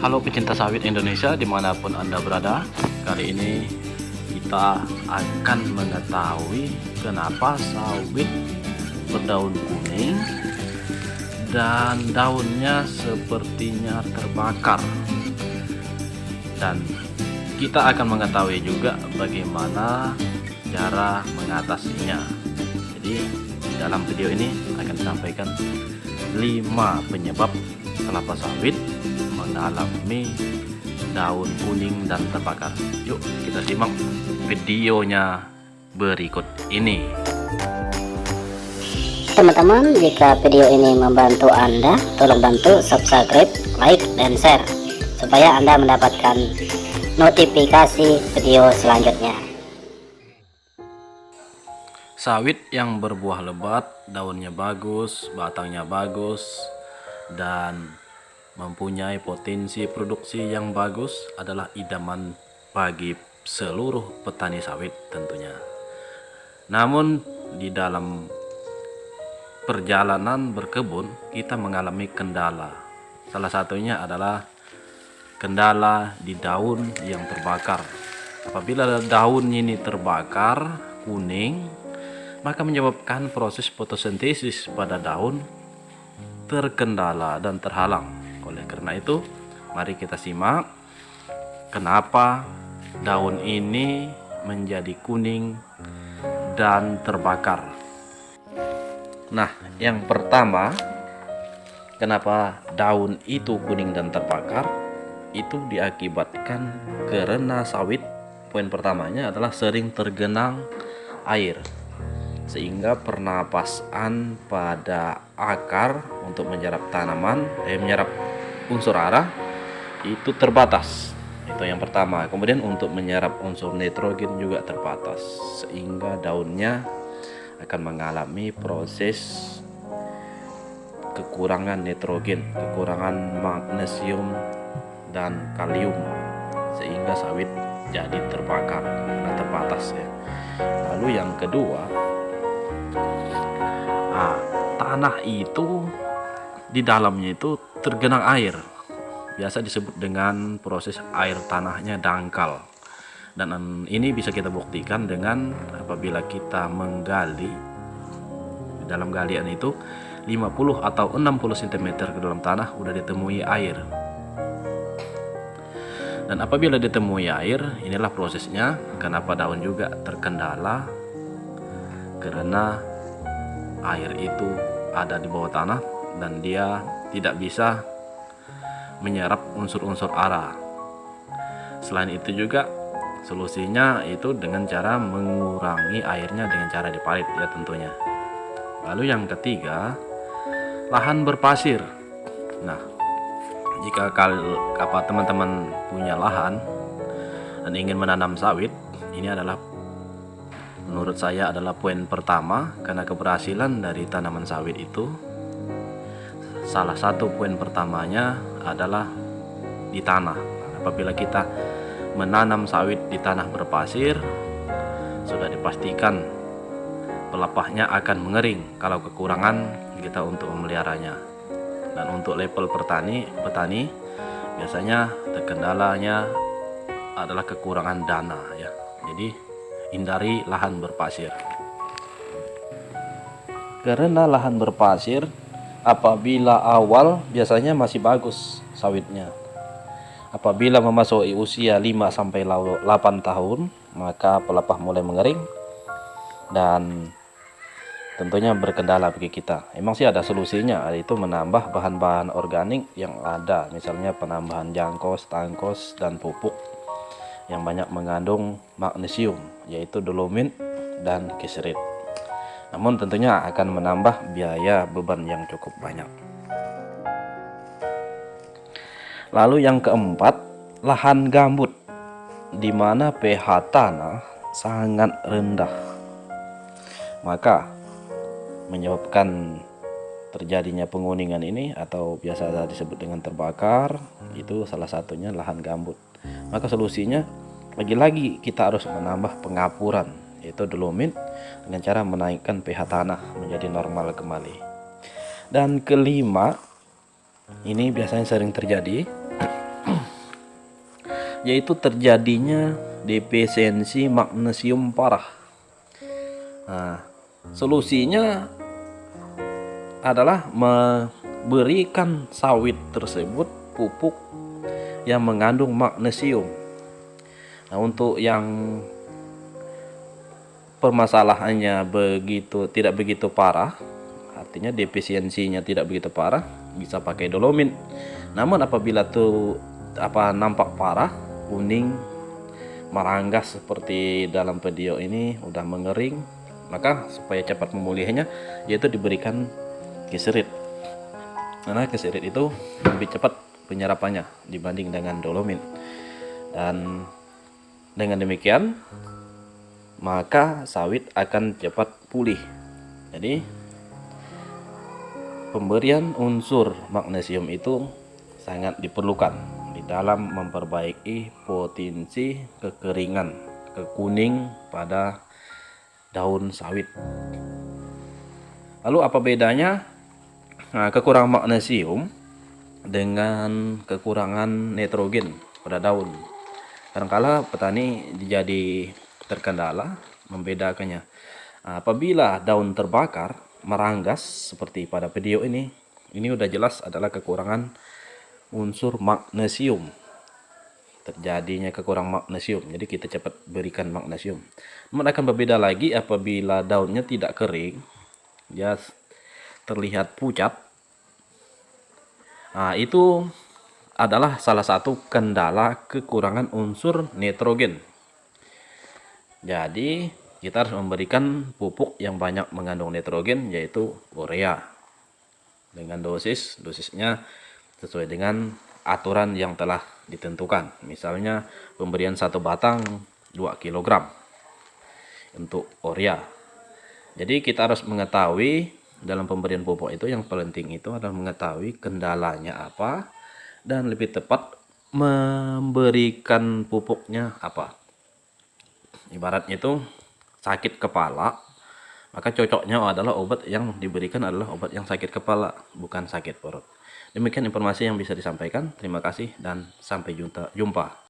Halo pecinta sawit Indonesia dimanapun Anda berada. Kali ini kita akan mengetahui kenapa sawit berdaun kuning dan daunnya sepertinya terbakar. Dan kita akan mengetahui juga bagaimana cara mengatasinya. Jadi di dalam video ini akan disampaikan 5 penyebab kelapa sawit mengalami daun kuning dan terbakar. Yuk kita simak videonya berikut ini. Teman-teman, jika video ini membantu Anda, tolong bantu subscribe, like, dan share supaya Anda mendapatkan notifikasi video selanjutnya. Sawit yang berbuah lebat, daunnya bagus, batangnya bagus, dan mempunyai potensi produksi yang bagus adalah idaman bagi seluruh petani sawit tentunya. Namun di dalam perjalanan berkebun kita mengalami kendala. Salah satunya adalah kendala di daun yang terbakar. Apabila daun ini terbakar kuning, maka menyebabkan proses fotosintesis pada daun terkendala dan terhalang. Oleh karena itu, mari kita simak kenapa daun ini menjadi kuning dan terbakar. Nah, yang pertama, kenapa daun itu kuning dan terbakar? Itu diakibatkan karena sawit, poin pertamanya adalah sering tergenang air, sehingga pernapasan pada akar untuk menyerap tanaman, menyerap unsur hara itu terbatas. Itu yang pertama. Kemudian untuk menyerap unsur nitrogen juga terbatas, sehingga daunnya akan mengalami proses kekurangan nitrogen, kekurangan magnesium dan kalium, sehingga sawit jadi terbakar karena terbatas ya. Lalu yang kedua, tanah itu di dalamnya itu tergenang air, biasa disebut dengan proses air tanahnya dangkal. Dan ini bisa kita buktikan dengan apabila kita menggali, di dalam galian itu 50 atau 60 cm ke dalam tanah udah ditemui air. Dan apabila ditemui air, inilah prosesnya kenapa daun juga terkendala, karena air itu ada di bawah tanah dan dia tidak bisa menyerap unsur-unsur hara. Selain itu juga solusinya itu dengan cara mengurangi airnya dengan cara diparit ya tentunya. Lalu yang ketiga, lahan berpasir. Nah, jika teman-teman punya lahan dan ingin menanam sawit, ini adalah menurut saya adalah poin pertama, karena keberhasilan dari tanaman sawit itu salah satu poin pertamanya adalah di tanah. Apabila kita menanam sawit di tanah berpasir, sudah dipastikan pelepahnya akan mengering kalau kekurangan kita untuk memeliharanya. Dan untuk level petani biasanya terkendalanya adalah kekurangan dana ya. Jadi hindari lahan berpasir. Karena lahan berpasir apabila awal biasanya masih bagus sawitnya. Apabila memasuki usia 5 sampai 8 tahun, maka pelepah mulai mengering dan tentunya berkendala bagi kita. Emang sih ada solusinya, yaitu menambah bahan-bahan organik yang ada, misalnya penambahan jangkos, tangkos, dan pupuk yang banyak mengandung magnesium, yaitu dolomit dan kieserit. Namun tentunya akan menambah biaya beban yang cukup banyak. Lalu yang keempat, lahan gambut, di mana pH tanah sangat rendah, maka menyebabkan terjadinya penguningan ini atau biasa disebut dengan terbakar. Itu salah satunya lahan gambut. Maka solusinya lagi-lagi kita harus menambah pengapuran, yaitu dolomit, dengan cara menaikkan pH tanah menjadi normal kembali. Dan kelima, ini biasanya sering terjadi yaitu terjadinya defisiensi magnesium parah. Nah, solusinya adalah memberikan sawit tersebut pupuk yang mengandung magnesium. Nah, untuk yang permasalahannya tidak begitu parah, artinya defisiensinya tidak begitu parah, bisa pakai dolomit. Namun apabila nampak parah, kuning, meranggas seperti dalam video ini, udah mengering, maka supaya cepat memulihnya yaitu diberikan kiserit. Karena kiserit itu lebih cepat penyerapannya dibanding dengan dolomit. Dan dengan demikian maka sawit akan cepat pulih. Jadi pemberian unsur magnesium itu sangat diperlukan di dalam memperbaiki potensi kekeringan, kekuning pada daun sawit. Lalu apa bedanya kekurangan magnesium dengan kekurangan nitrogen pada daun? Kadangkala petani jadi terkendala membedakannya. Apabila daun terbakar, meranggas seperti pada video ini udah jelas adalah kekurangan unsur magnesium. Terjadinya kekurangan magnesium, jadi kita cepat berikan magnesium. Namun akan berbeda lagi apabila daunnya tidak kering, dia terlihat pucat. Itu adalah salah satu kendala kekurangan unsur nitrogen. Jadi kita harus memberikan pupuk yang banyak mengandung nitrogen, yaitu urea, dengan dosisnya sesuai dengan aturan yang telah ditentukan. Misalnya pemberian 1 batang 2 kg untuk urea. Jadi kita harus mengetahui dalam pemberian pupuk itu, yang penting itu adalah mengetahui kendalanya apa dan lebih tepat memberikan pupuknya apa. Ibaratnya itu sakit kepala, maka cocoknya adalah obat yang diberikan adalah obat yang sakit kepala, bukan sakit perut. Demikian informasi yang bisa disampaikan. Terima kasih dan sampai jumpa.